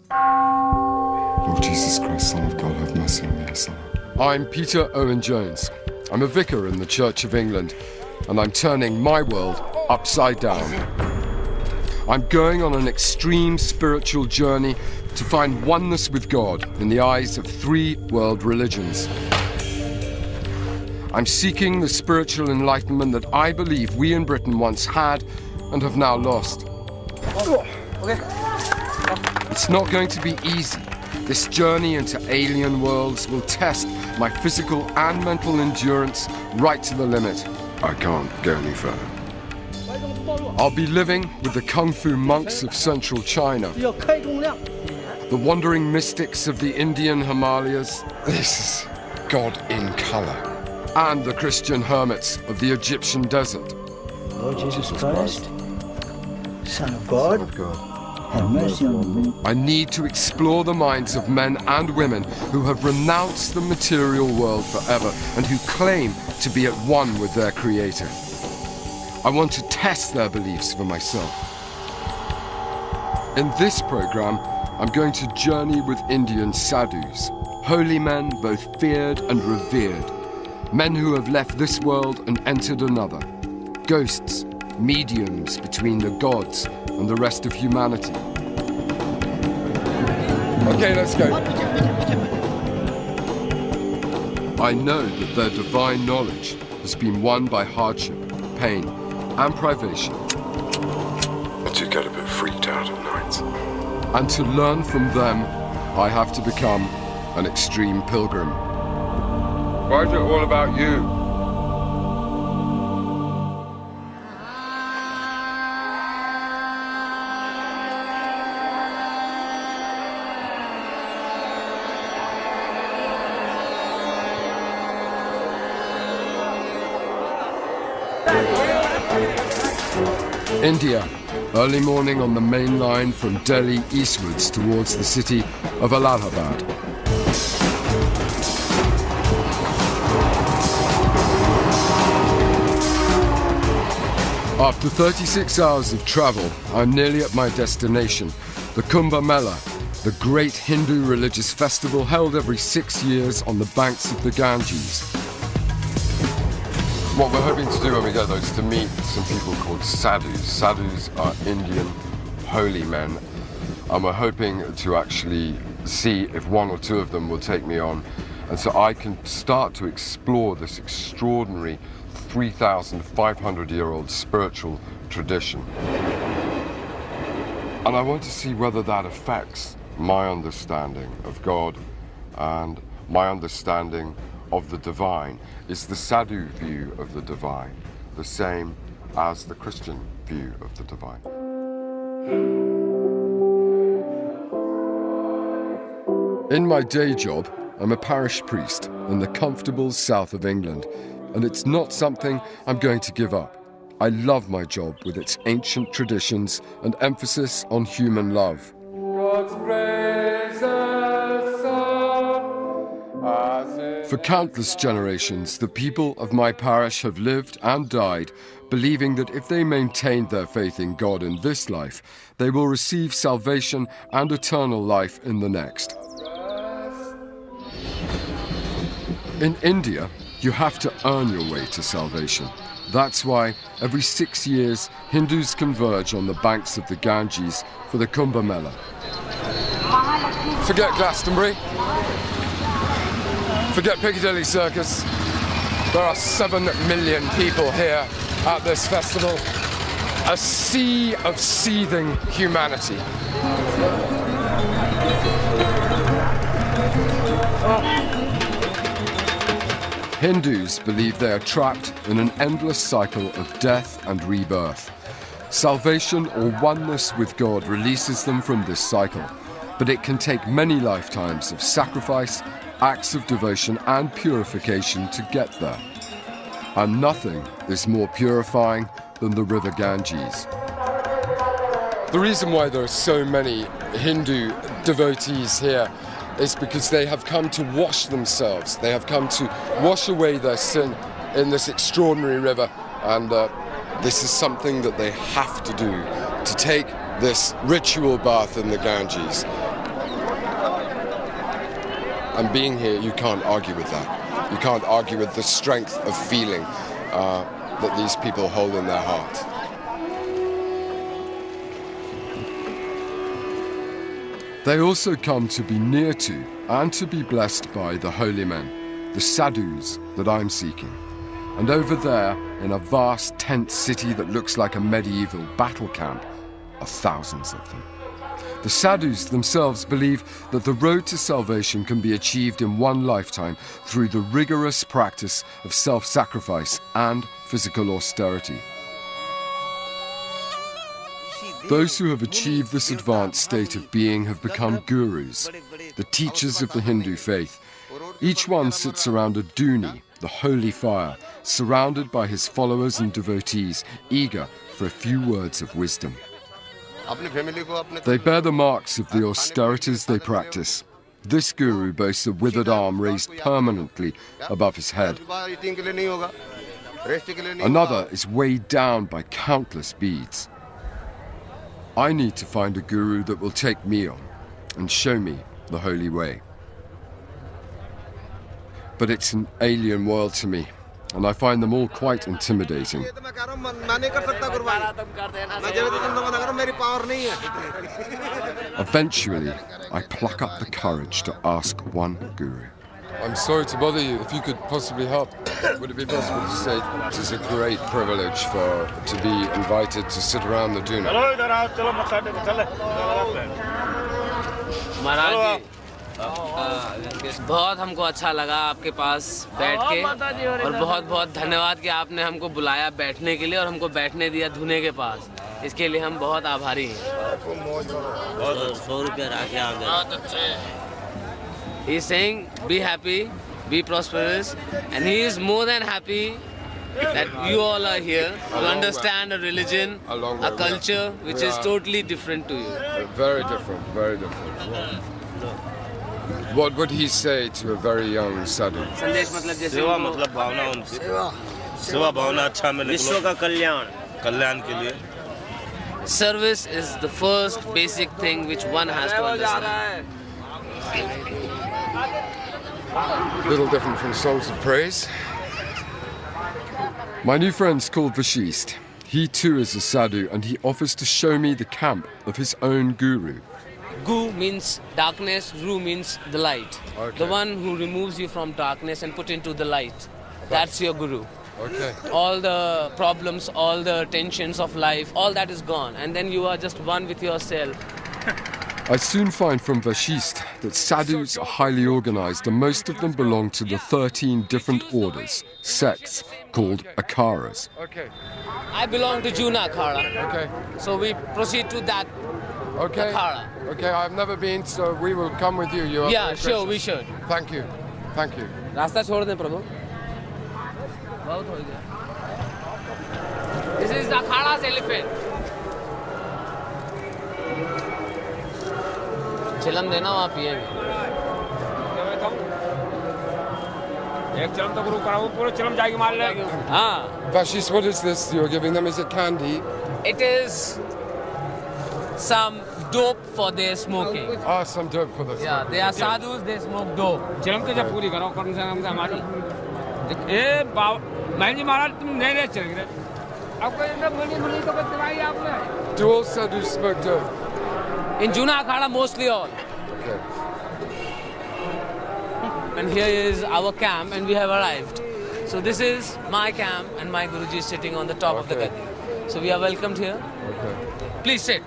Lord Jesus Christ, Son of God, have mercy on me, a sinner. I'm Peter Owen Jones. I'm a vicar in the Church of England, and I'm turning my world upside down. I'm going on an extreme spiritual journey to find oneness with God in the eyes of 3 world religions. I'm seeking the spiritual enlightenment that I believe we in Britain once had and have now lost. It's not going to be easy. This journey into alien worlds will test my physical and mental endurance right to the limit. I can't go any further. I'll be living with the Kung Fu monks of central China, the wandering mystics of the Indian Himalayas. This is God in colour. And the Christian hermits of the Egyptian desert. Lord Jesus Christ, Son of God, have mercy on me. I need to explore the minds of men and women who have renounced the material world forever and who claim to be at one with their Creator. I want to test their beliefs for myself. In this program, I'm going to journey with Indian sadhus, holy men both feared and revered, men who have left this world and entered another, ghosts, mediums between the gods and the rest of humanity. Okay, let's go. I know that their divine knowledge has been won by hardship, pain, and privation. I do get a bit freaked out at night. And to learn from them, I have to become an extreme pilgrim. Why is it all about you? India, early morning on the main line from Delhi eastwards towards the city of Allahabad. After 36 hours of travel, I'm nearly at my destination, the Kumbh Mela, the great Hindu religious festival held every 6 years on the banks of the Ganges. What we're hoping to do when we get there is to meet some people called sadhus. Sadhus are Indian holy men, and we're hoping to actually see if 1 or 2 of them will take me on, and so I can start to explore this extraordinary 3,500-year-old spiritual tradition. And I want to see whether that affects my understanding of God and my understanding of the divine. Is the sadhu view of the divine the same as the Christian view of the divine? In my day job, I'm a parish priest in the comfortable south of England, and it's not something I'm going to give up. I love my job with its ancient traditions and emphasis on human love. God's For countless generations, the people of my parish have lived and died, believing that if they maintained their faith in God in this life, they will receive salvation and eternal life in the next. In India, you have to earn your way to salvation. That's why every 6 years, Hindus converge on the banks of the Ganges for the Kumbh Mela. Forget Glastonbury. Forget Piccadilly Circus. There are 7 million people here at this festival. A sea of seething humanity. Hindus believe they are trapped in an endless cycle of death and rebirth. Salvation or oneness with God releases them from this cycle, but it can take many lifetimes of sacrifice, acts of devotion and purification to get there. And nothing is more purifying than the river Ganges. The reason why there are so many Hindu devotees here is because they have come to wash themselves. They have come to wash away their sin in this extraordinary river, and this is something that they have to do, to take this ritual bath in the Ganges. And being here, you can't argue with that. You can't argue with the strength of feeling that these people hold in their heart. They also come to be near to and to be blessed by the holy men, the sadhus that I'm seeking. And over there, in a vast tent city that looks like a medieval battle camp, are thousands of them. The sadhus themselves believe that the road to salvation can be achieved in one lifetime through the rigorous practice of self-sacrifice and physical austerity. Those who have achieved this advanced state of being have become gurus, the teachers of the Hindu faith. Each one sits around a dhuni, the holy fire, surrounded by his followers and devotees, eager for a few words of wisdom. They bear the marks of the austerities they practice. This guru boasts a withered arm raised permanently above his head. Another is weighed down by countless beads. I need to find a guru that will take me on and show me the holy way. But it's an alien world to me, and I find them all quite intimidating. Eventually, I pluck up the courage to ask one guru. I'm sorry to bother you. If you could possibly help, would it be possible to say it is a great privilege to be invited to sit around the dhuna? महाराज जी बहुत हमको अच्छा लगा आपके पास बैठ के और बहुत बहुत धन्यवाद कि आपने हमको बुलाया बैठने के लिए और हमको बैठने दिया धुने के पास इसके लिए हम बहुत आभारी हैं 100 रुपया राखे आ गए He is saying be happy, be prosperous, and he is more than happy that you all are here to understand a religion, a culture which is totally different to you. Very different, very different. What would he say to a very young sadhu? संदेश मतलब जैसे सेवा मतलब भावना उनकी सेवा भावना अच्छा मिले विश्व का कल्याण के लिए Service is the first basic thing which one has to understand. Little different from songs of praise. My new friend's called Vashist. He too is a sadhu and he offers to show me the camp of his own guru. Gu means darkness, Ru means the light. Okay. The one who removes you from darkness and put into the light. That's your guru. Okay. All the problems, all the tensions of life, all that is gone. And then you are just one with yourself. I soon find from Vashist that sadhus are highly organized and most of them belong to the 13 different orders, sects, called akharas. Okay. I belong to Juna Akhara. Okay. So we proceed to that akhara. Okay, I've never been, so we will come with you. You are Yeah, sure, we should. Thank you. Thank you. रास्ता छोड़ दें प्रभु बहुत हो गया This is the akhara's elephant. चिलम देना वहाँ पिएंगे एक चिलम तो गुरु कराओ पूरे चिलम जाएगी मार ले हाँ Vashist, what is this you're giving them? Is it candy? It is some dope for their smoking. Ah, some dope for this. Yeah, they are sadhus, they smoke dope. चिलम तो जब पूरी करो कर्म से हमारी ए मैं जी महाराज तुम नहीं ले चल गए अब कोई ना मुनी तो बताइए आपने Do all sadhus smoke dope? In Juna Akhada, mostly all. Okay. And here is our camp, and we have arrived. So this is my camp, and my Guruji is sitting on the top of the Okay. gadi. So we are welcomed here. Okay. Please sit.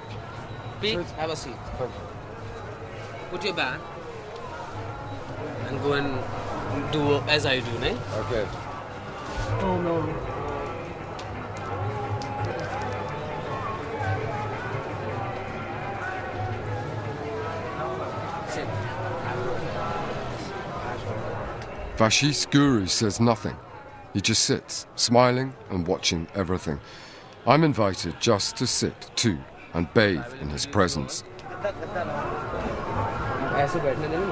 Speak, Sit. have a seat. Thank you. Put your bag and go and do as I do, ne? Okay. Oh no Sit. Vashist's guru says nothing. He just sits, smiling and watching everything. I'm invited just to sit too and bathe in his presence. ऐसे बैठने देना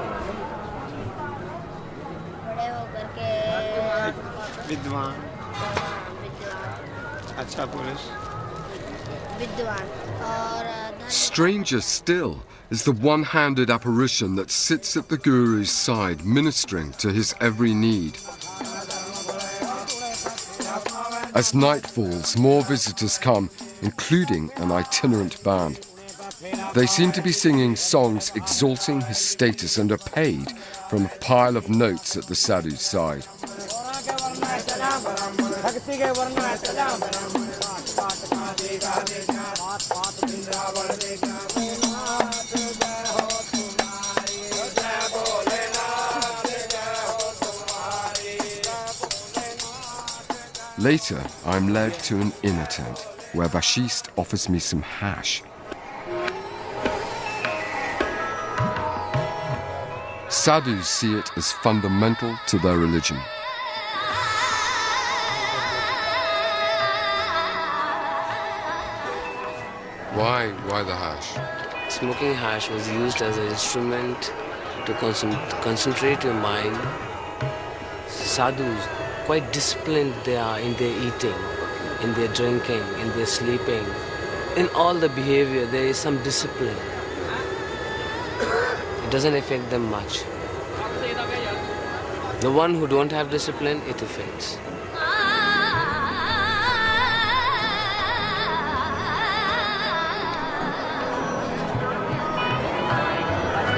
बड़े होकर के विद्वान अच्छा पुरुष विद्वान और Stranger still is the one-handed apparition that sits at the Guru's side, ministering to his every need. As night falls, more visitors come, including an itinerant band. They seem to be singing songs exalting his status and are paid from a pile of notes at the sadhu's side. Later, I'm led to an inner tent where Vashist offers me some hash. Sadhus see it as fundamental to their religion. Why the hash? Smoking hash was used as an instrument to concentrate your mind. Sadhus, quite disciplined they are in their eating, in their drinking, in their sleeping. In all the behavior, there is some discipline. It doesn't affect them much. The one who don't have discipline, it affects.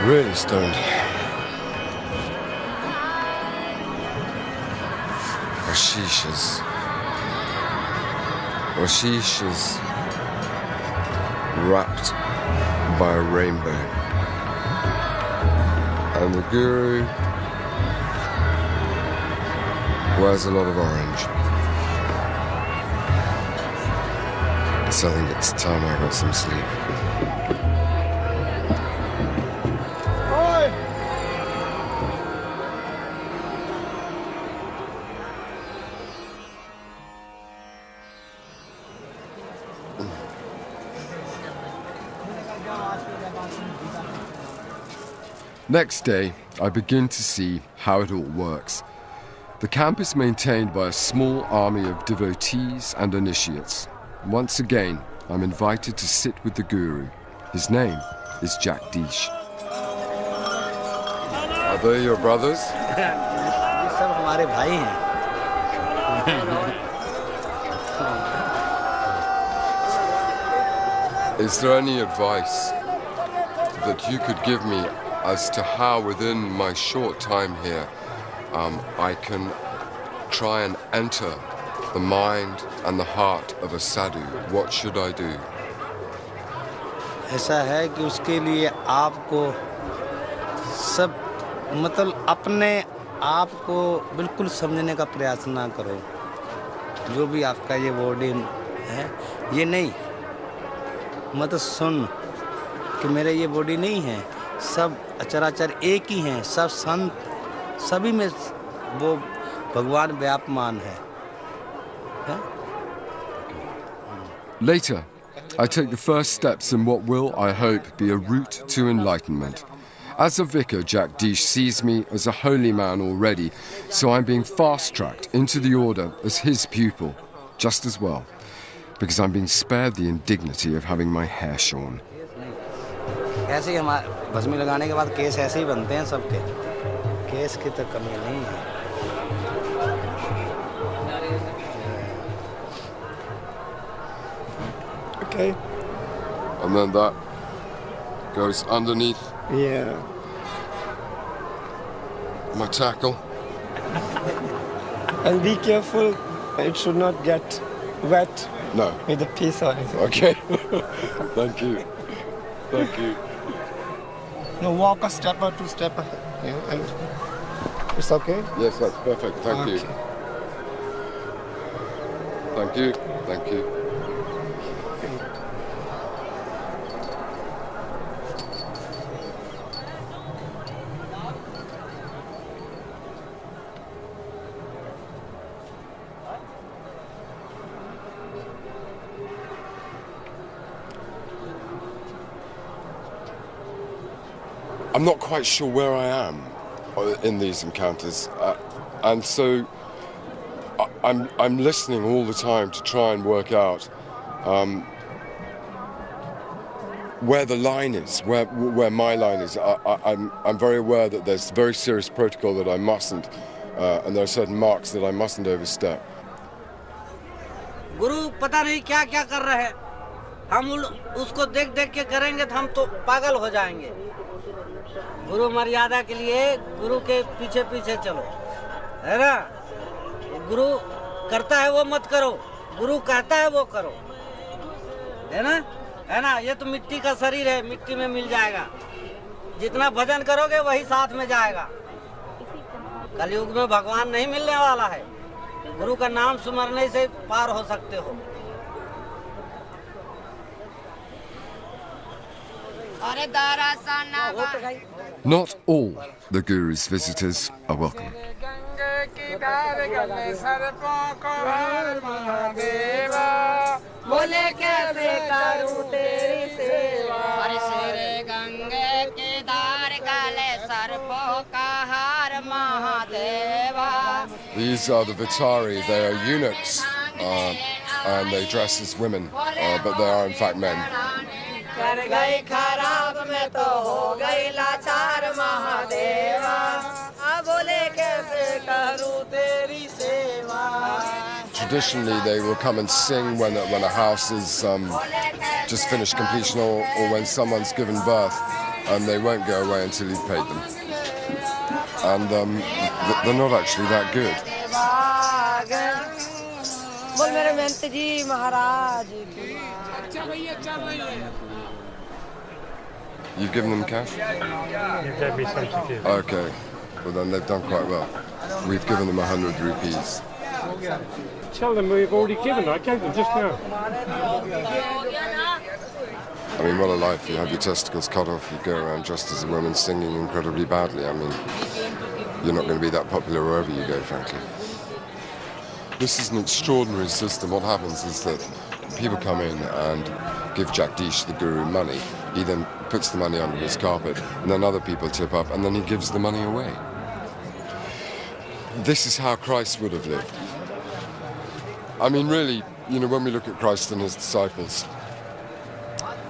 Really stoned. Ashish is wrapped by a rainbow. And the Guru wears a lot of orange. So I think it's time I got some sleep. Next day, I begin to see how it all works. The camp is maintained by a small army of devotees and initiates. Once again, I'm invited to sit with the Guru. His name is Jagdish. Are they your brothers? ये सब हमारे भाई हैं। Is there any advice that you could give me as to how within my short time here I can try and enter the mind and the heart of a sadhu? What should I do? ऐसा है कि उसके लिए आपको सब मतलब अपने आप को बिल्कुल समझने का प्रयास ना करो। जो भी आपका ये बॉडी है, ये नहीं मतलब सुन कि मेरे ये बॉडी नहीं है, सब अचराचर एक ही हैं, सब संत सभी में वो भगवान व्यापमान है। Later, I take the first steps in what will, I hope, be a route to enlightenment. As a vicar, Jagdish sees me as a holy man already, so I'm being fast-tracked into the order as his pupil, just as well, because I'm being spared the indignity of having my hair shorn. ऐसे ही हमारे भस्मी लगाने के बाद case ऐसे ही बनते हैं सबके। Case की तो कमी नहीं है। Okay. And then that goes underneath Yeah. my tackle. And be careful, it should not get wet No. with a piece or anything. Okay. Thank you. Thank you. No, walk a step or two step ahead. Yeah, and it's okay? Yes, that's perfect. Thank you. Okay. Thank you. Thank you. I'm not quite sure where I am in these encounters, and so I'm listening all the time to try and work out where the line is, where my line is. I'm very aware that there's very serious protocol that I mustn't, and there are certain marks that I mustn't overstep. गुरु पता नहीं क्या क्या कर रहे हैं, हम उसको देख देख के करेंगे तो हम तो पागल हो जाएंगे। गुरु मर्यादा के लिए गुरु के पीछे पीछे चलो, है ना। गुरु करता है वो मत करो, गुरु कहता है वो करो, है ना, है ना। ये तो मिट्टी का शरीर है, मिट्टी में मिल जाएगा। जितना भजन करोगे वही साथ में जाएगा। कलयुग में भगवान नहीं मिलने वाला है, गुरु का नाम सुमरने से पार हो सकते हो। Not all the Guru's visitors are welcome. These are the Vitari. They are eunuchs, and they dress as women, but they are in fact men. Traditionally, they will come and sing when a house is just finished completion, or when someone's given birth, and they won't go away until you've paid them. And they're not actually that good. You've given them cash? You gave me some to give. Okay, well then they've done quite well. We've given them 100 rupees. Tell them we've already given. I gave them just now. I mean, what a life. You have your testicles cut off, you go around dressed as a woman singing incredibly badly. I mean, you're not going to be that popular wherever you go, frankly. This is an extraordinary system. What happens is that people come in and give Jagdish, the guru, money. He then puts the money under his carpet, and then other people tip up, and then he gives the money away. This is how Christ would have lived. I mean, really, you know, when we look at Christ and his disciples,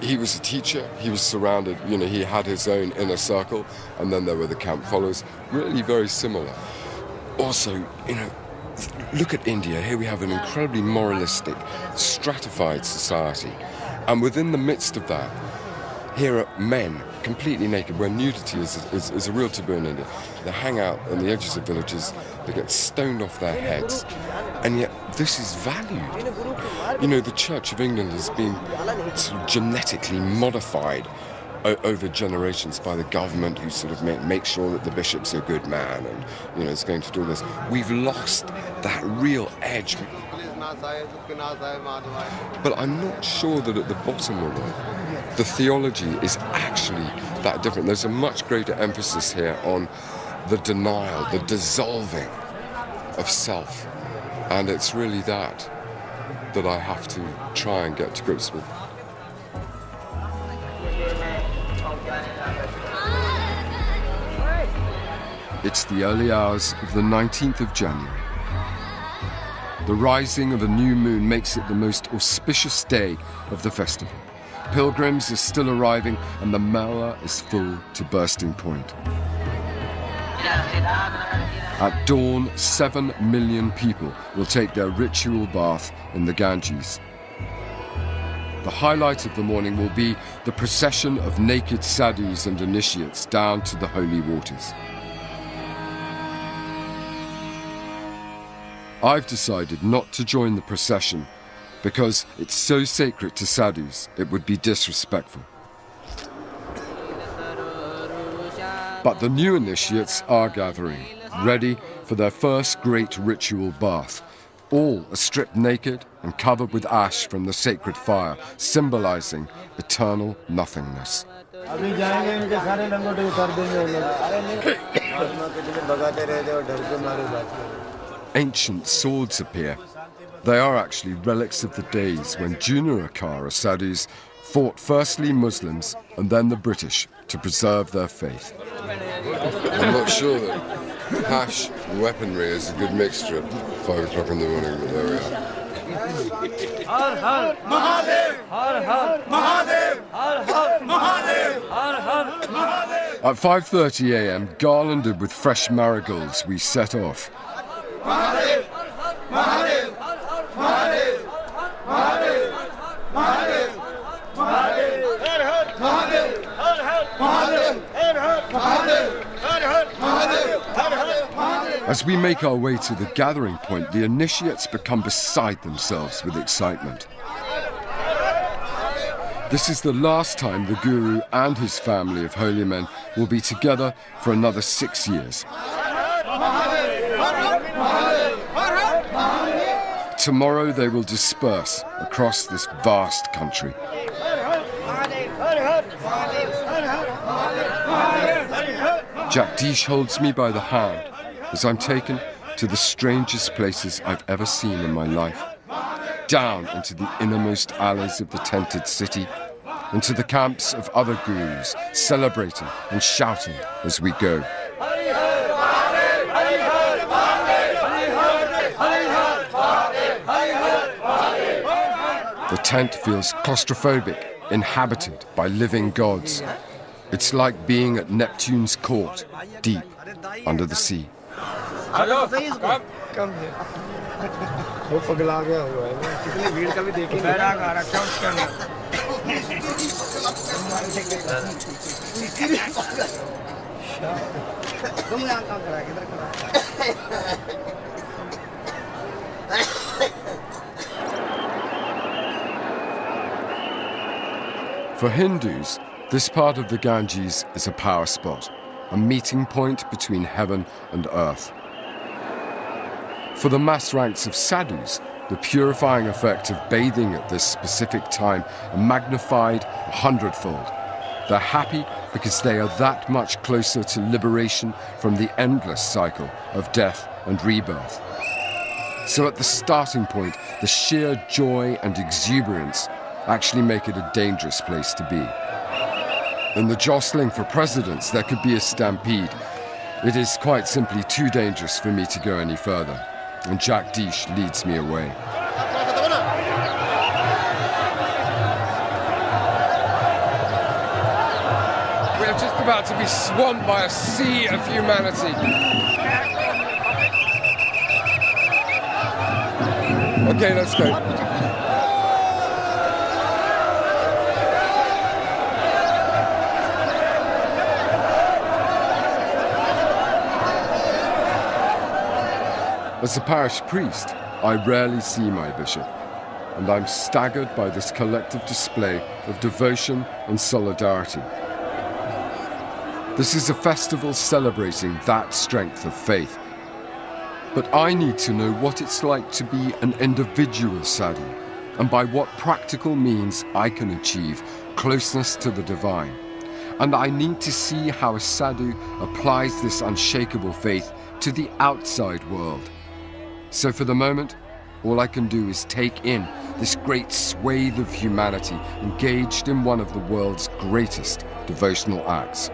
he was a teacher, he was surrounded, you know, he had his own inner circle, and then there were the camp followers, really very similar. Also, you know, look at India. Here we have an incredibly moralistic, stratified society, and within the midst of that, here are men completely naked, where nudity is a real taboo in India. They hang out on the edges of villages, they get stoned off their heads, and yet this is valued. You know, the Church of England has been sort of genetically modified over generations by the government, who sort of make sure that the bishop's a good man and, you know, is going to do this. We've lost that real edge. But I'm not sure that at the bottom of it, the theology is actually that different. There's a much greater emphasis here on the denial, the dissolving of self. And it's really that I have to try and get to grips with. It's the early hours of the 19th of January. The rising of a new moon makes it the most auspicious day of the festival. Pilgrims are still arriving, and the Mela is full to bursting point. At dawn, 7 million people will take their ritual bath in the Ganges. The highlight of the morning will be the procession of naked sadhus and initiates down to the holy waters. I've decided not to join the procession because it's so sacred to sadhus, it would be disrespectful. But the new initiates are gathering, ready for their first great ritual bath. All are stripped naked and covered with ash from the sacred fire, symbolizing eternal nothingness. Ancient swords appear. They are actually relics of the days when Junakara sadhus fought firstly Muslims and then the British to preserve their faith. I'm not sure that hash and weaponry is a good mixture at 5 o'clock in the morning, but there we are. Her her Mahadev, her her Mahadev, her her Mahadev, her her Mahadev. At 5:30 a.m., garlanded with fresh marigolds, we set off. Mahadev, Mahadev, Mahadev, Mahadev, Mahadev, Mahadev, Har Har Mahadev, Har Har Mahadev, Har Har Mahadev, Har Har Mahadev, Har Har Mahadev. As we make our way to the gathering point, the initiates become beside themselves with excitement. This is the last time the Guru and his family of holy men will be together for another 6 years. Tomorrow they will disperse across this vast country. Jagdish holds me by the hand as I'm taken to the strangest places I've ever seen in my life. Down into the innermost alleys of the tented city, into the camps of other gurus, celebrating and shouting as we go. The tent feels claustrophobic, inhabited by living gods. It's like being at Neptune's court, deep under the sea. वो पगला गया हुआ है कितनी भीड़ का भी देखेंगे बैराग आ रखा है उसके अंदर तुम यहां काम करा किधर करा For Hindus, this part of the Ganges is a power spot, a meeting point between heaven and earth. For the mass ranks of sadhus, the purifying effect of bathing at this specific time are magnified 100-fold. They're happy because they are that much closer to liberation from the endless cycle of death and rebirth. So at the starting point, the sheer joy and exuberance actually make it a dangerous place to be. In the jostling for precedence, there could be a stampede. It is quite simply too dangerous for me to go any further, and Jagdish leads me away. We are just about to be swamped by a sea of humanity. Okay, let's go. As a parish priest, I rarely see my bishop, and I'm staggered by this collective display of devotion and solidarity. This is a festival celebrating that strength of faith. But I need to know what it's like to be an individual sadhu, and by what practical means I can achieve closeness to the divine. And I need to see how a sadhu applies this unshakable faith to the outside world. So for the moment, all I can do is take in this great swathe of humanity engaged in one of the world's greatest devotional acts.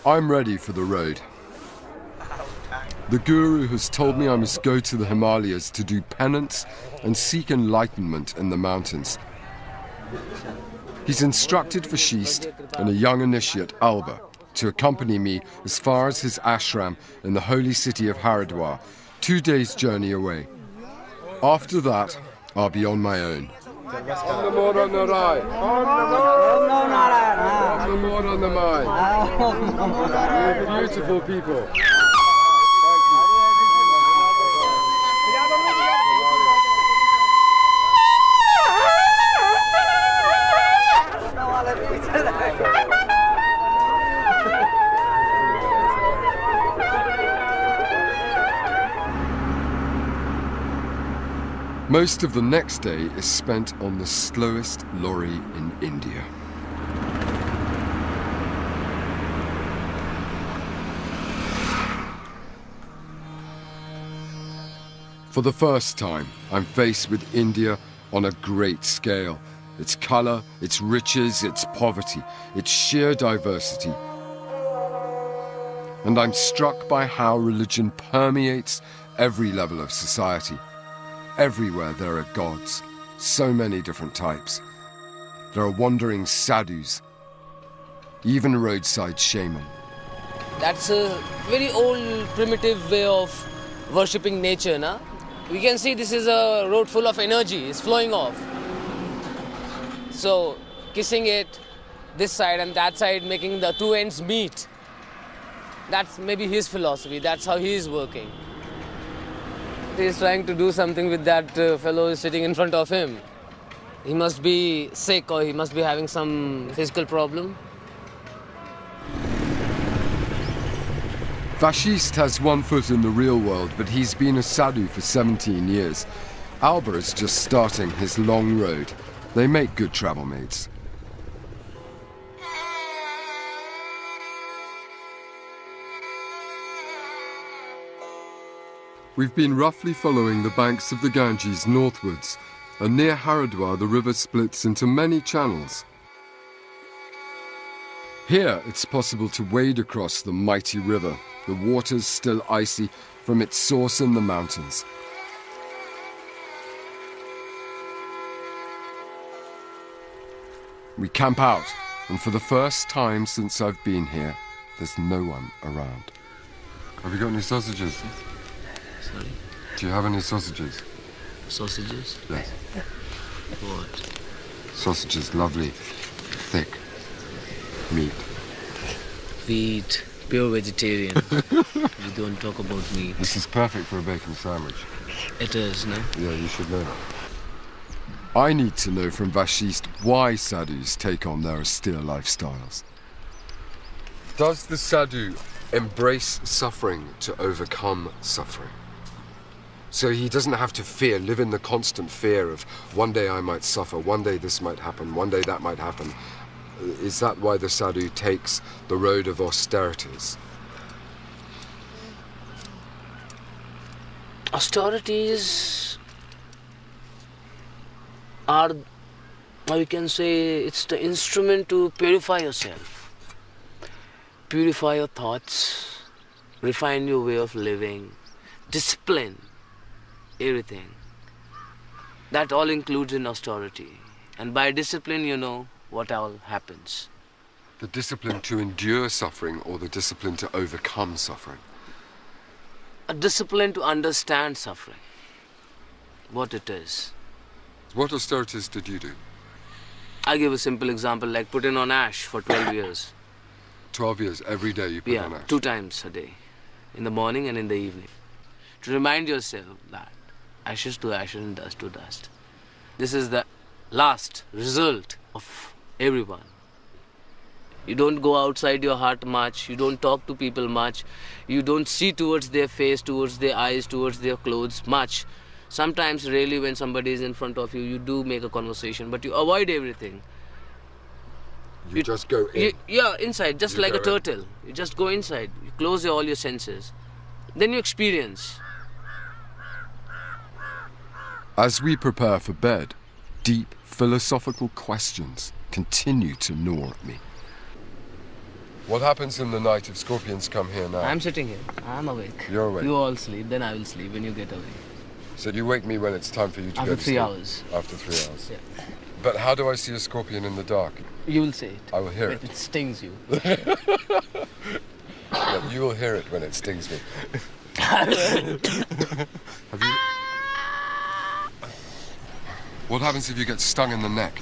I'm ready for the road. The Guru has told me I must go to the Himalayas to do penance and seek enlightenment in the mountains. He's instructed Vashist and a young initiate, Alba, to accompany me as far as his ashram in the holy city of Haridwar, 2 days' journey away. After that, I'll be on my own. On the more on the right. On the more on the mind. You're beautiful people. Most of the next day is spent on the slowest lorry in India. For the first time, I'm faced with India on a great scale. Its color, its riches, its poverty, its sheer diversity. And I'm struck by how religion permeates every level of society. Everywhere there are gods, so many different types. There are wandering sadhus, even roadside shaman. That's a very old, primitive way of worshipping nature, na? We can see this is a road full of energy, it's flowing off. So, kissing it, this side and that side, making the two ends meet. That's maybe his philosophy, that's how he is working. He's trying to do something with that fellow sitting in front of him. He must be sick or he must be having some physical problem. Vashist has one foot in the real world, but he's been a sadhu for 17 years. Alba is just starting his long road. They make good travel mates. We've been roughly following the banks of the Ganges northwards, and near Haridwar the river splits into many channels. Here it's possible to wade across the mighty river, the water's still icy from its source in the mountains. We camp out, and for the first time since I've been here, there's no one around. Have you got any sausages? Sorry? Do you have any sausages? Sausages? Yes. What? Sausages, lovely, thick meat. We eat pure vegetarian. We don't talk about meat. This is perfect for a bacon sandwich. It is, no? Yeah, you should know that. I need to know from Vashist why sadhus take on their austere lifestyles. Does the sadhu embrace suffering to overcome suffering? So he doesn't have to fear, live in the constant fear of one day I might suffer, one day this might happen, one day that might happen. Is that why the sadhu takes the road of austerities? Austerities are, or you can say, it's the instrument to purify yourself. Purify your thoughts, refine your way of living, discipline, everything. That all includes in austerity. And by discipline, you know what all happens. The discipline to endure suffering or the discipline to overcome suffering? A discipline to understand suffering, what it is. What austerities did you do? I'll give a simple example, like putting on ash for 12 years. 12 years, every day you put on ash? 2 times a day, in the morning and in the evening. To remind yourself that ashes to ashes and dust to dust. This is the last result of everyone. You don't go outside your heart much, you don't talk to people much, you don't see towards their face, towards their eyes, towards their clothes much. Sometimes, really, when somebody is in front of you, you do make a conversation, but you avoid everything. You just go in? Yeah, inside, just like a turtle. You just go inside, you close all your senses. Then you experience. As we prepare for bed, deep philosophical questions continue to gnaw at me. What happens in the night if scorpions come here now? I'm sitting here. I'm awake. You're awake? You all sleep, then I will sleep when you get away. So you wake me when it's time for you to go to sleep? After 3 hours. After 3 hours? Yeah. But how do I see a scorpion in the dark? You will see it. I will hear it. It stings you. Yeah, you will hear it when it stings me. Have you... What happens if you get stung in the neck?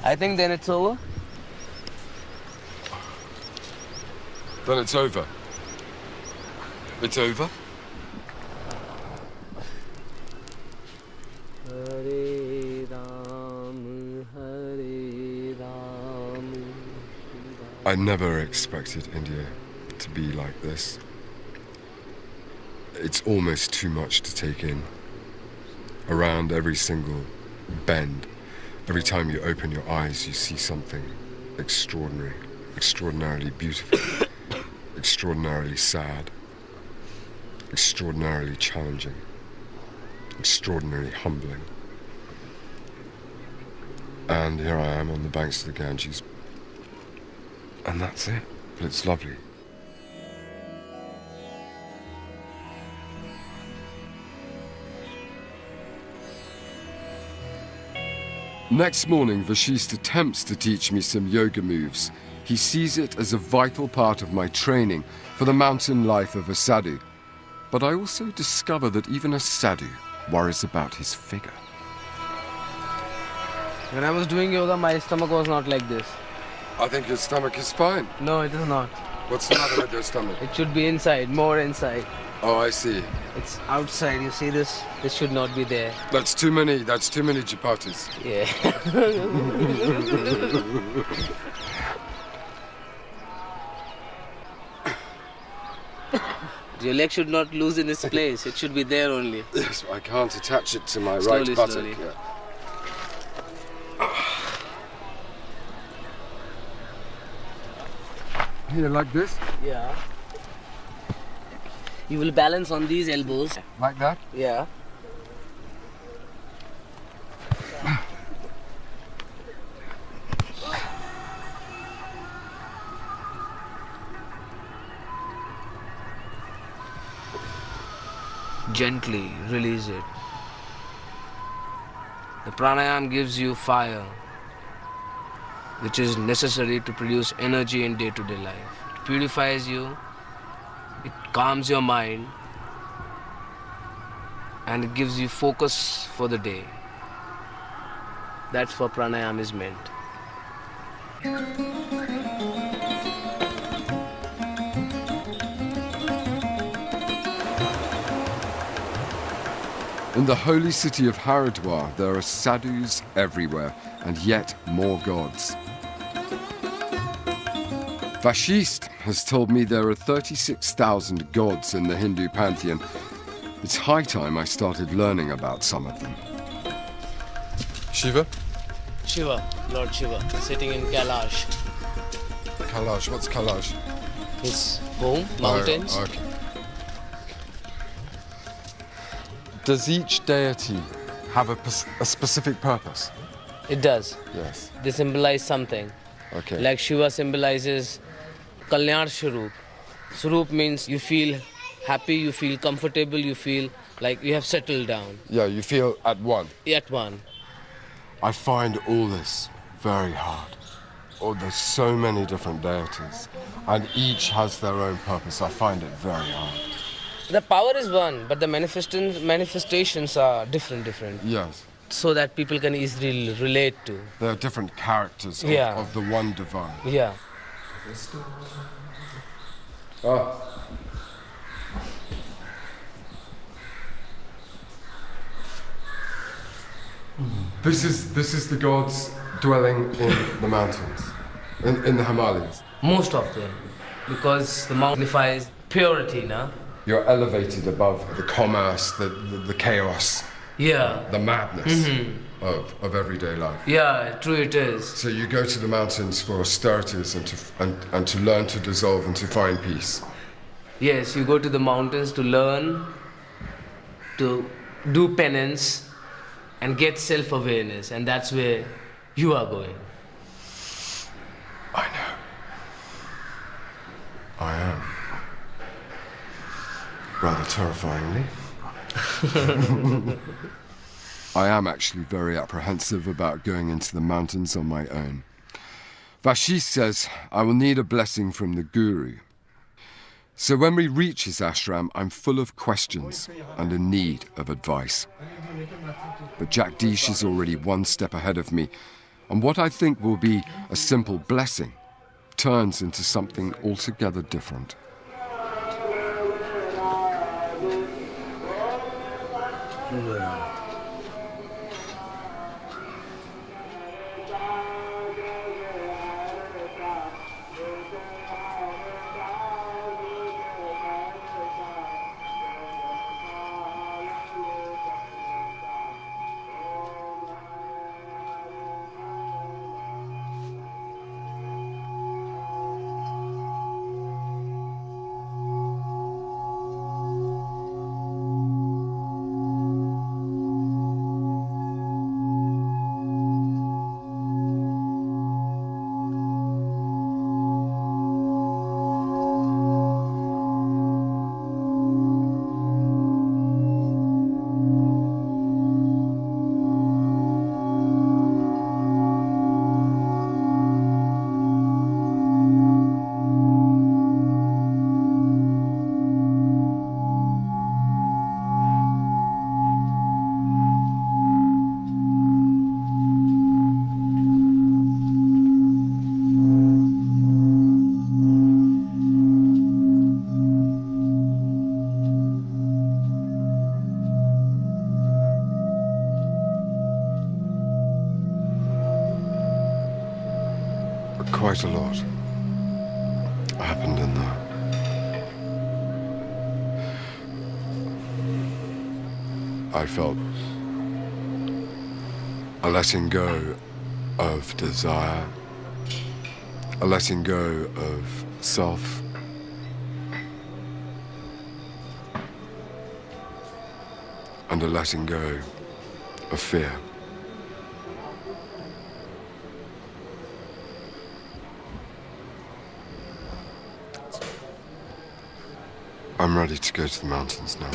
I think then it's over. Then it's over. It's over? Hare Ram, Hare Ram. I never expected India to be like this. It's almost too much to take in. Around every single bend, every time you open your eyes, you see something extraordinary, extraordinarily beautiful, extraordinarily sad, extraordinarily challenging, extraordinarily humbling. And here I am on the banks of the Ganges. And that's it. But it's lovely. Next morning, Vashist attempts to teach me some yoga moves. He sees it as a vital part of my training for the mountain life of a sadhu. But I also discover that even a sadhu worries about his figure. When I was doing yoga, my stomach was not like this. I think your stomach is fine. No, it is not. What's the matter with your stomach? It should be inside, more inside. Oh, I see. It's outside, you see this? This should not be there. That's too many chapatis. Yeah. Your leg should not lose in its place. It should be there only. Yes, I can't attach it to my Slowly, right buttock. slowly. Yeah. Here, like this? Yeah. You will balance on these elbows. Like that? Yeah. Gently release it. The pranayama gives you fire, which is necessary to produce energy in day-to-day life. It purifies you, it calms your mind, and it gives you focus for the day. That's what pranayama is meant. In the holy city of Haridwar, there are sadhus everywhere, and yet more gods. Vashist has told me there are 36,000 gods in the Hindu pantheon. It's high time I started learning about some of them. Shiva? Shiva, Lord Shiva, sitting in Kailash. Kailash, what's Kailash? His home, mountains. Oh, okay. Does each deity have a specific purpose? It does. Yes. They symbolize something. Okay. Like Shiva symbolizes Kalyan Swarup. Swarup means you feel happy, you feel comfortable, you feel like you have settled down. Yeah, you feel at one. At one. I find all this very hard. Oh, there's so many different deities, and each has their own purpose. I find it very hard. The power is one, but the manifestations are different. Yes. So that people can easily relate to. There are different characters of the one divine. Yeah. This is the gods dwelling in the mountains, in the Himalayas. Most of them, because the mountain signifies purity, na? You're elevated above the commerce, the chaos, the madness of everyday life. Yeah, true it is. So you go to the mountains for austerities and to learn to dissolve and to find peace. Yes, you go to the mountains to learn, to do penance, and get self-awareness, and that's where you are going. I know. I am. Rather terrifyingly. I am actually very apprehensive about going into the mountains on my own. Vashist says I will need a blessing from the Guru. So when we reach his ashram, I'm full of questions and in need of advice. But Jagdish is already one step ahead of me, and what I think will be a simple blessing turns into something altogether different. Quite a lot happened in there. I felt a letting go of desire, a letting go of self, and a letting go of fear. I'm ready to go to the mountains now.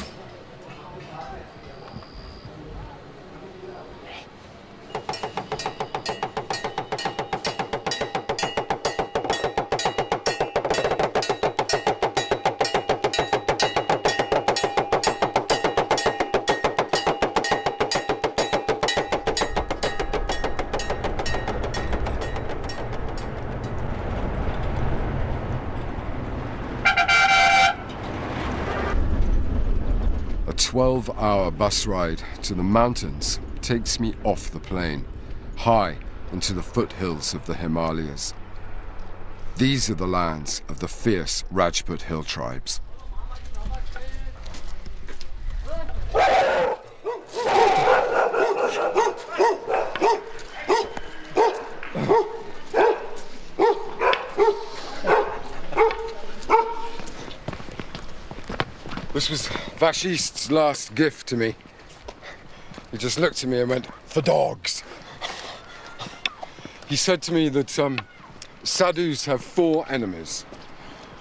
A 12-hour bus ride to the mountains takes me off the plain, high into the foothills of the Himalayas. These are the lands of the fierce Rajput hill tribes. This was Vashist's last gift to me. He just looked at me and went, "For dogs." He said to me that sadhus have 4 enemies: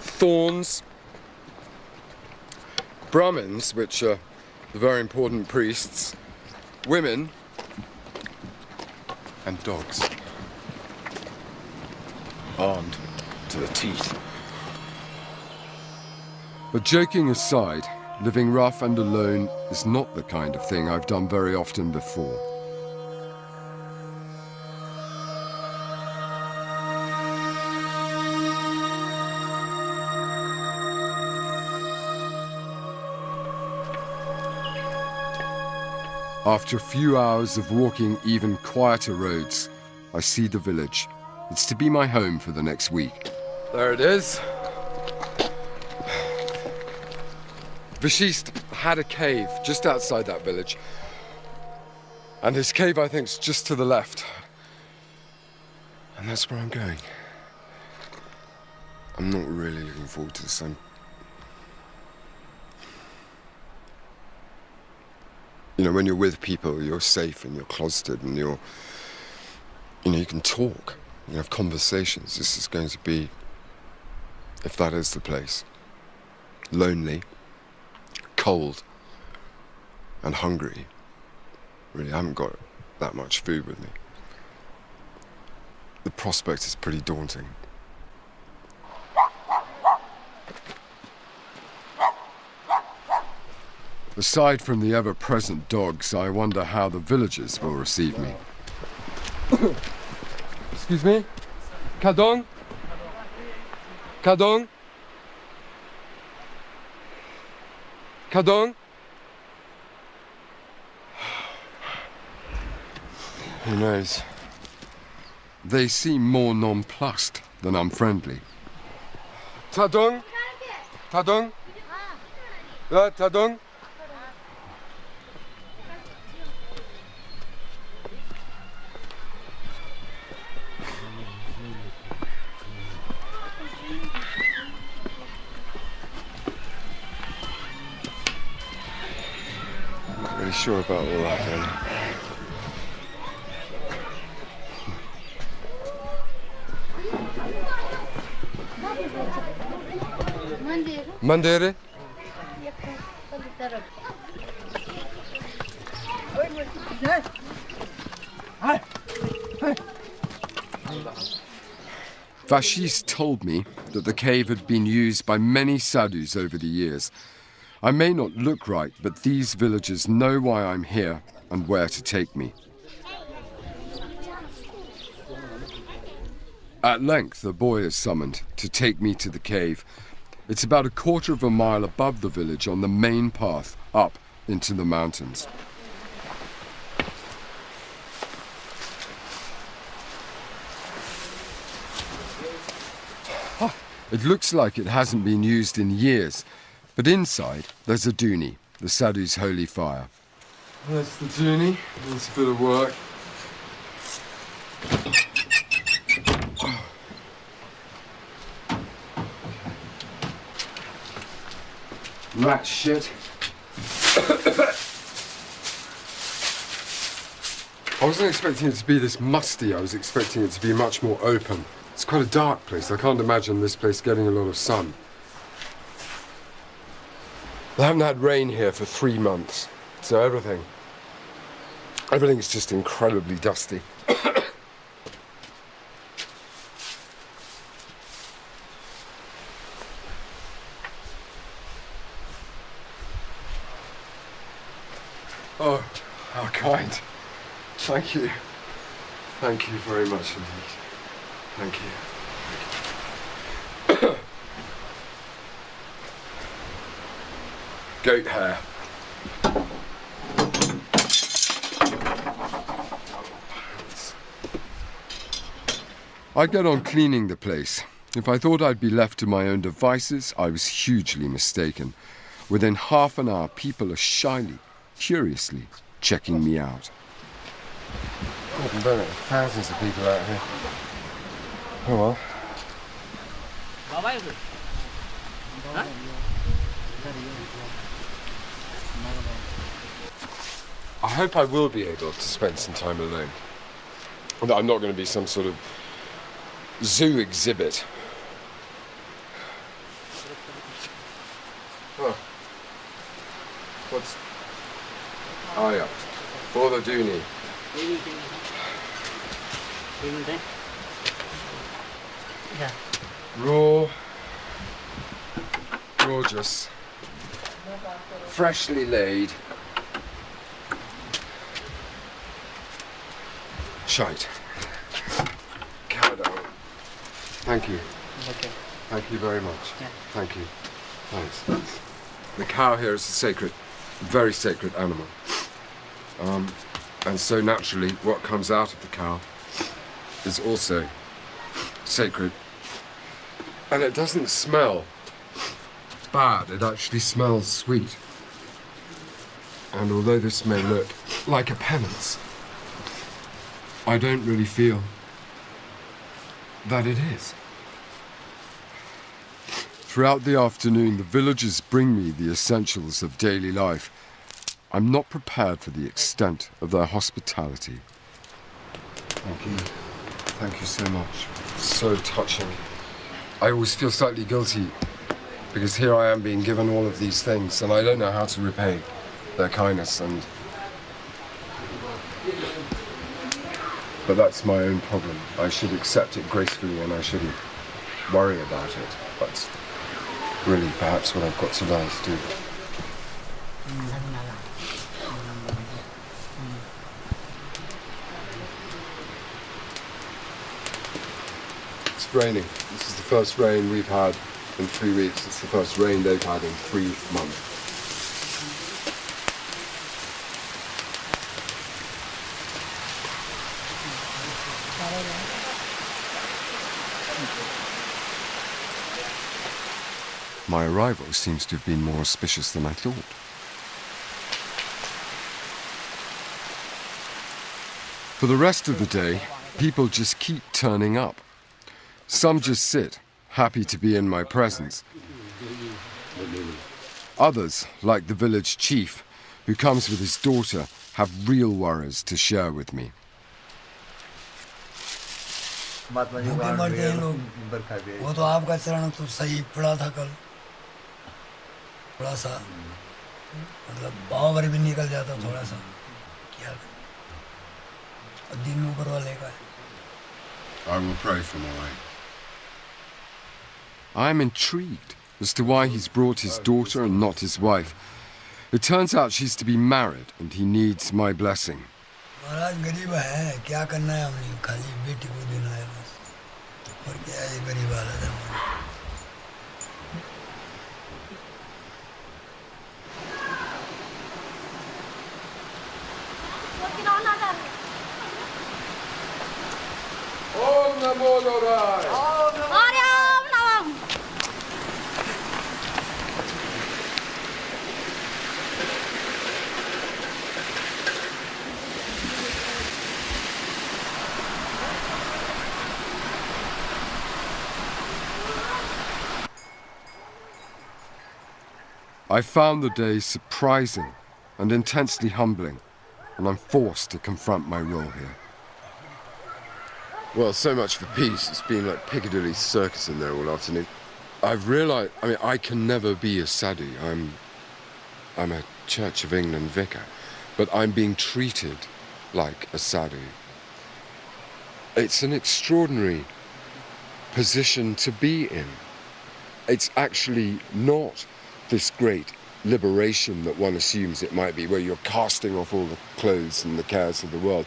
thorns, Brahmins, which are the very important priests, women, and dogs. Armed to the teeth. But joking aside, living rough and alone is not the kind of thing I've done very often before. After a few hours of walking even quieter roads, I see the village. It's to be my home for the next week. There it is. Vashist had a cave just outside that village. And his cave, I think, is just to the left. And that's where I'm going. I'm not really looking forward to this. You know, when you're with people, you're safe and you're closeted and you can talk, you can have conversations. This is going to be, if that is the place, lonely, cold, and hungry. Really, I haven't got that much food with me. The prospect is pretty daunting. Aside from the ever-present dogs, I wonder how the villagers will receive me. Excuse me? Kadong? Kadong? Kadong? Who knows? They seem more nonplussed than unfriendly. Tadong? Tadong? Tadong? Not really sure about all that, really. Mandere? Vashist told me that the cave had been used by many sadhus over the years. I may not look right, but these villagers know why I'm here and where to take me. At length, a boy is summoned to take me to the cave. It's about a quarter of a mile above the village on the main path up into the mountains. It looks like it hasn't been used in years, but inside there's a dooney, the sadhu's holy fire. That's the dooney. Needs a bit of work. Rat shit. I wasn't expecting it to be this musty. I was expecting it to be much more open. It's quite a dark place. I can't imagine this place getting a lot of sun. They haven't had rain here for 3 months, so everything's just incredibly dusty. Oh, how kind. Thank you. Thank you very much indeed. Thank you. Goat hair. I get on cleaning the place. If I thought I'd be left to my own devices, I was hugely mistaken. Within half an hour, people are shyly, curiously checking me out. God, and don't it, thousands of people out here. Oh well. I hope I will be able to spend some time alone. And that I'm not going to be some sort of zoo exhibit. Oh. What's... Oh yeah, for the dooney. Raw, gorgeous, freshly laid. Shite. Cow dung. Thank you. Okay. Thank you very much. Yeah. Thank you. Thanks. The cow here is a sacred, very sacred animal. And so naturally, what comes out of the cow is also sacred. And it doesn't smell bad, it actually smells sweet. And although this may look like a penance, I don't really feel that it is. Throughout the afternoon, the villagers bring me the essentials of daily life. I'm not prepared for the extent of their hospitality. Thank you. Thank you so much. So touching. I always feel slightly guilty because here I am being given all of these things and I don't know how to repay their kindness. But that's my own problem. I should accept it gracefully and I shouldn't worry about it. That's really perhaps what I've got to learn to do. It's raining. This is the first rain we've had in 3 weeks. It's the first rain they've had in 3 months. My arrival seems to have been more auspicious than I thought. For the rest of the day, people just keep turning up. Some just sit, happy to be in my presence. Others, like the village chief, who comes with his daughter, have real worries to share with me. भूखे मरते हैं लोग वो तो आपका चरण तो सही पड़ा था कल थोड़ा सा मतलब पाँव भर भी निकल जाता थोड़ा सा क्या दिन ऊपर वाले का है I will pray for my I am intrigued as to why he's brought his daughter and not his wife. It turns out she's to be married and he needs my blessing. महाराज गरीब है क्या करना है हमने खाली बेटी को देना है बस और क्या है गरीब हालत है Om Namo Narai. I found the day surprising and intensely humbling, and I'm forced to confront my role here. Well, so much for peace. It's been like Piccadilly Circus in there all afternoon. I've realised, I can never be a sadhu. I'm a Church of England vicar, but I'm being treated like a sadhu. It's an extraordinary position to be in. It's actually not this great liberation that one assumes it might be, where you're casting off all the clothes and the cares of the world.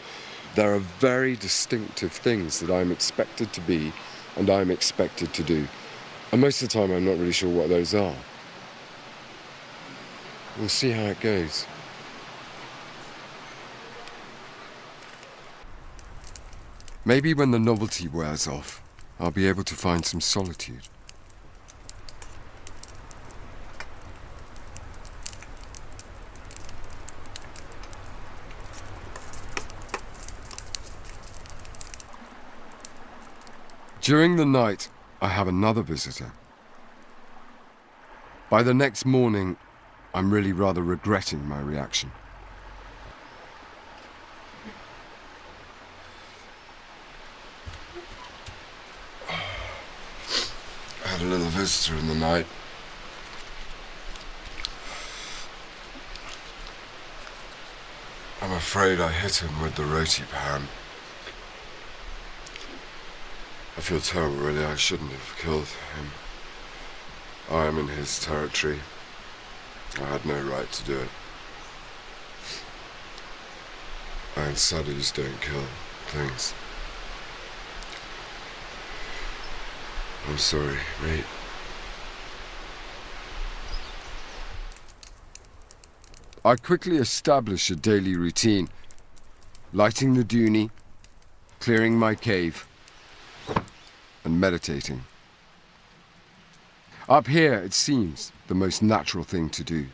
There are very distinctive things that I'm expected to be and I'm expected to do. And most of the time I'm not really sure what those are. We'll see how it goes. Maybe when the novelty wears off, I'll be able to find some solitude. During the night, I have another visitor. By the next morning, I'm really rather regretting my reaction. I had a little visitor in the night. I'm afraid I hit him with the roti pan. I feel terrible, really. I shouldn't have killed him. I am in his territory. I had no right to do it. And sadhus don't kill things. I'm sorry, mate. I quickly establish a daily routine. Lighting the dooni, clearing my cave, and meditating. Up here, it seems the most natural thing to do.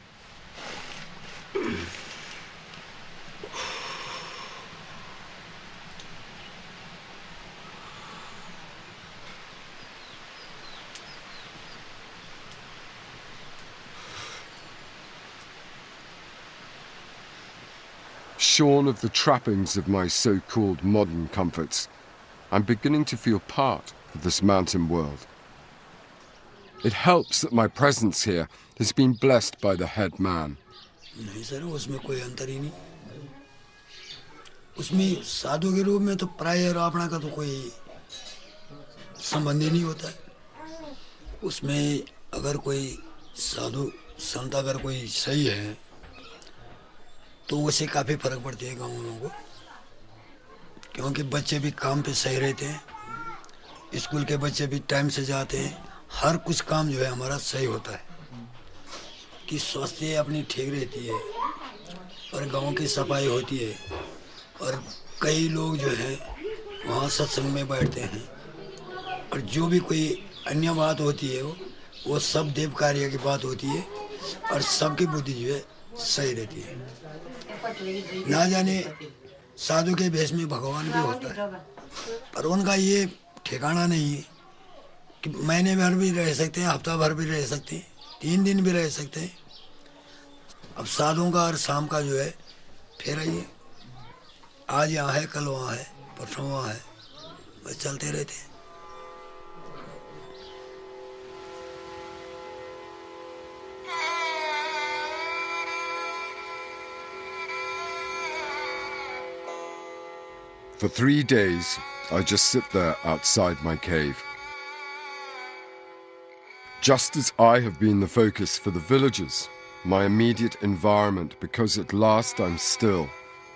Shorn of the trappings of my so-called modern comforts, I'm beginning to feel part of this mountain world. It helps that my presence here has been blessed by the head man. नहीं sir, उसमें कोई अंतर ही नहीं। उसमें साधु के रूप में तो प्राय और आपना का तो कोई संबंध ही नहीं होता है। उसमें अगर कोई साधु संत अगर कोई सही है तो उससे काफ़ी फर्क पड़ती है गाँव वालों को, क्योंकि बच्चे भी काम पे सही रहते हैं, स्कूल के बच्चे भी टाइम से जाते हैं, हर कुछ काम जो है हमारा सही होता है कि स्वास्थ्य अपनी ठीक रहती है और गांव की सफाई होती है और कई लोग जो है वहाँ सत्संग में बैठते हैं और जो भी कोई अन्य बात होती है वो सब देव कार्य की बात होती है और सबकी बुद्धि जो है सही रहती है। ना जाने साधु के भेष में भगवान भी होता है, पर उनका ये ठिकाना नहीं है कि महीने भर भी रह सकते हैं, हफ्ता भर भी रह सकते हैं, 3 दिन भी रह सकते हैं। अब साधुओं का और शाम का जो है फिर आइए, आज यहाँ है, कल वहाँ है, परसों वहाँ है, बस चलते रहते हैं। For 3 days, I just sit there outside my cave. Just as I have been the focus for the villagers, my immediate environment, because at last I'm still,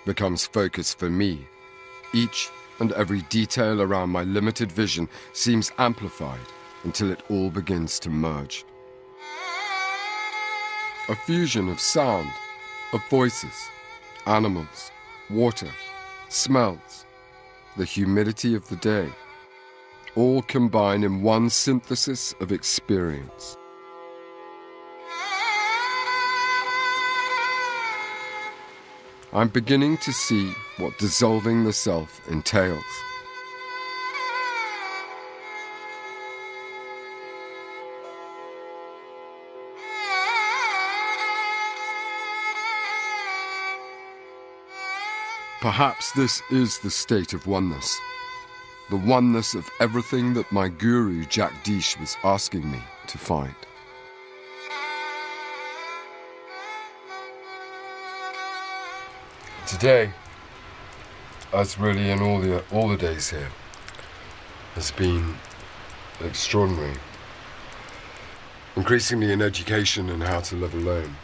becomes focus for me. Each and every detail around my limited vision seems amplified until it all begins to merge. A fusion of sound, of voices, animals, water, smells, the humidity of the day, all combine in one synthesis of experience. I'm beginning to see what dissolving the self entails. Perhaps this is the state of oneness. The oneness of everything that my guru Jagdish was asking me to find. Today, as really in all the days here, has been extraordinary. Increasingly in education and how to live alone,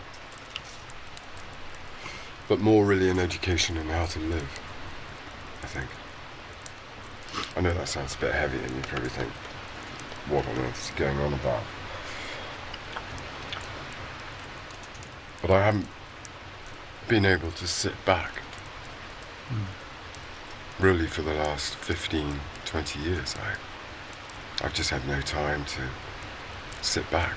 but more really in education and how to live, I think. I know that sounds a bit heavy and you probably think, what on earth is going on about? But I haven't been able to sit back really for the last 15, 20 years. I've just had no time to sit back.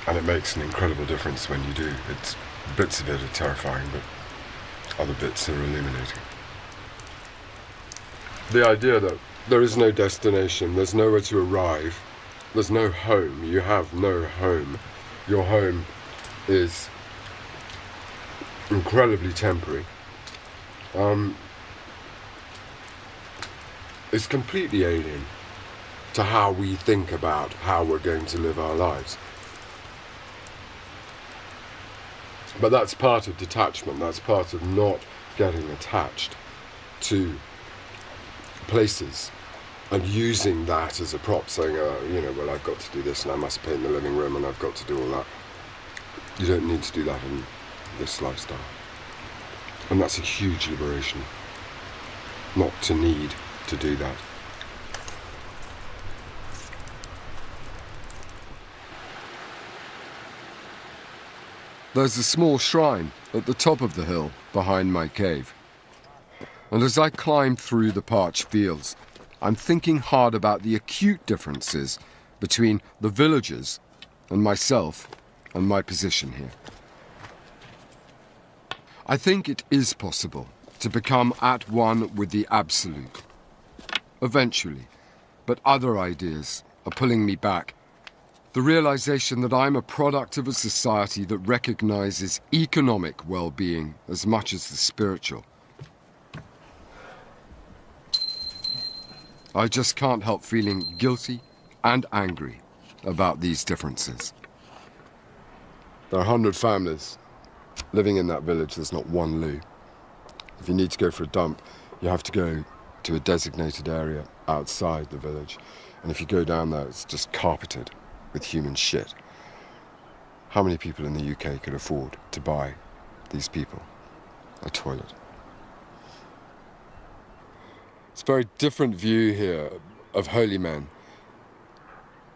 And it makes an incredible difference when you do. Bits of it are terrifying, but other bits are illuminating. The idea that there is no destination, there's nowhere to arrive, there's no home, you have no home. Your home is incredibly temporary. It's completely alien to how we think about how we're going to live our lives. But that's part of detachment, that's part of not getting attached to places and using that as a prop, saying, well, I've got to do this and I must paint the living room and I've got to do all that. You don't need to do that in this lifestyle. And that's a huge liberation, not to need to do that. There's a small shrine at the top of the hill behind my cave. And as I climb through the parched fields, I'm thinking hard about the acute differences between the villagers and myself and my position here. I think it is possible to become at one with the absolute. Eventually, but other ideas are pulling me back. The realization that I'm a product of a society that recognizes economic well-being as much as the spiritual. I just can't help feeling guilty and angry about these differences. There are 100 families living in that village. There's not one loo. If you need to go for a dump, you have to go to a designated area outside the village. And if you go down there, it's just carpeted with human shit. How many people in the UK could afford to buy these people a toilet? It's a very different view here of holy men.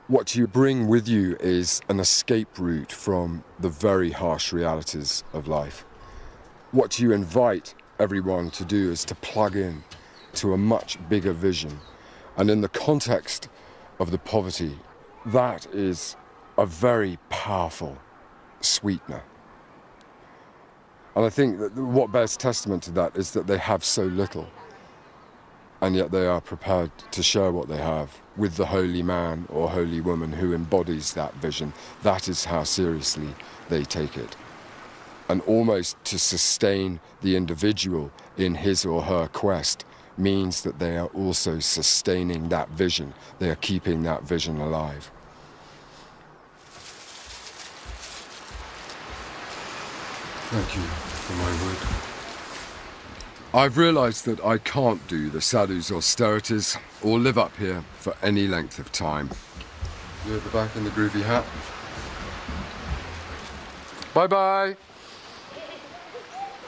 What you bring with you is an escape route from the very harsh realities of life. What you invite everyone to do is to plug in to a much bigger vision. And in the context of the poverty, that is a very powerful sweetener. And I think that what bears testament to that is that they have so little, and yet they are prepared to share what they have with the holy man or holy woman who embodies that vision. That is how seriously they take it. And almost to sustain the individual in his or her quest means that they are also sustaining that vision. They are keeping that vision alive. Thank you for my word. I've realized that I can't do the sadhu's austerities or live up here for any length of time. You at the back in the groovy hat? Bye-bye.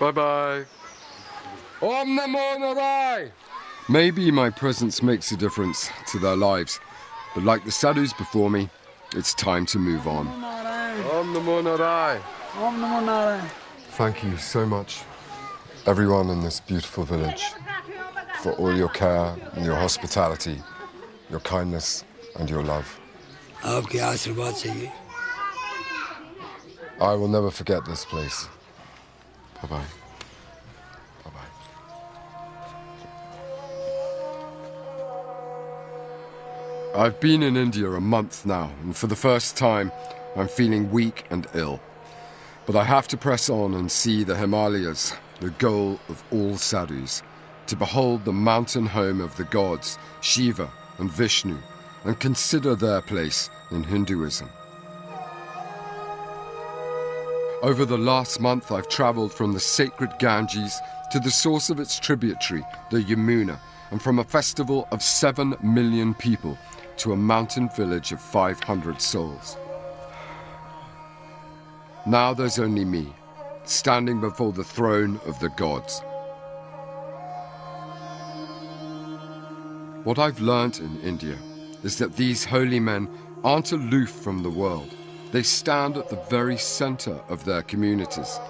Bye-bye. Om Namo Narai! Maybe my presence makes a difference to their lives, but like the sadhus before me, it's time to move on. Om Namo Narai! Om Namo Narai! Thank you so much, everyone in this beautiful village, for all your care and your hospitality, your kindness and your love. आपके आशीर्वाद चाहिए. I will never forget this place. Bye-bye. I've been in India a month now, and for the first time, I'm feeling weak and ill. But I have to press on and see the Himalayas, the goal of all sadhus, to behold the mountain home of the gods, Shiva and Vishnu, and consider their place in Hinduism. Over the last month, I've travelled from the sacred Ganges to the source of its tributary, the Yamuna, and from a festival of 7 million people to a mountain village of 500 souls. Now there's only me, standing before the throne of the gods. What I've learnt in India is that these holy men aren't aloof from the world. They stand at the very centre of their communities.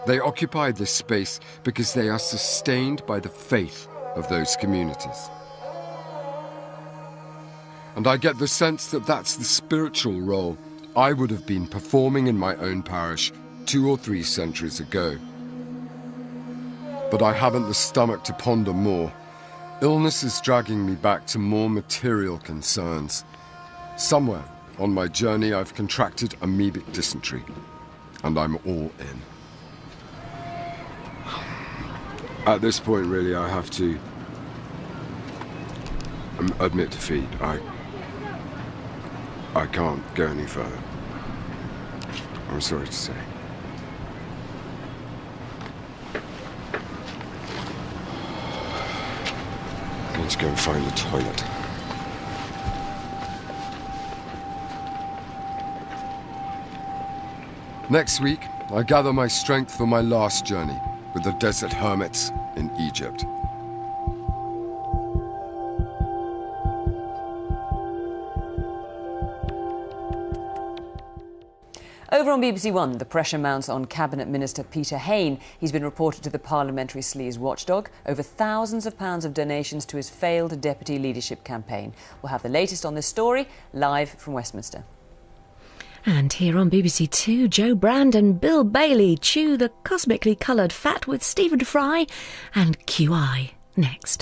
They occupy this space because they are sustained by the faith of those communities. And I get the sense that that's the spiritual role I would have been performing in my own parish 2 or 3 centuries ago. But I haven't the stomach to ponder more. Illness is dragging me back to more material concerns. Somewhere on my journey I've contracted amoebic dysentery, and I'm all in. At this point, really, I have to admit defeat. I can't go any further. I'm sorry to say. I need to go and find the toilet. Next week, I gather my strength for my last journey with the desert hermits in Egypt. Over on BBC One, the pressure mounts on Cabinet Minister Peter Hain. He's been reported to the Parliamentary Sleaze watchdog over thousands of pounds of donations to his failed deputy leadership campaign. We'll have the latest on this story live from Westminster. And here on BBC Two, Joe Brand and Bill Bailey chew the cosmically coloured fat with Stephen Fry and QI next.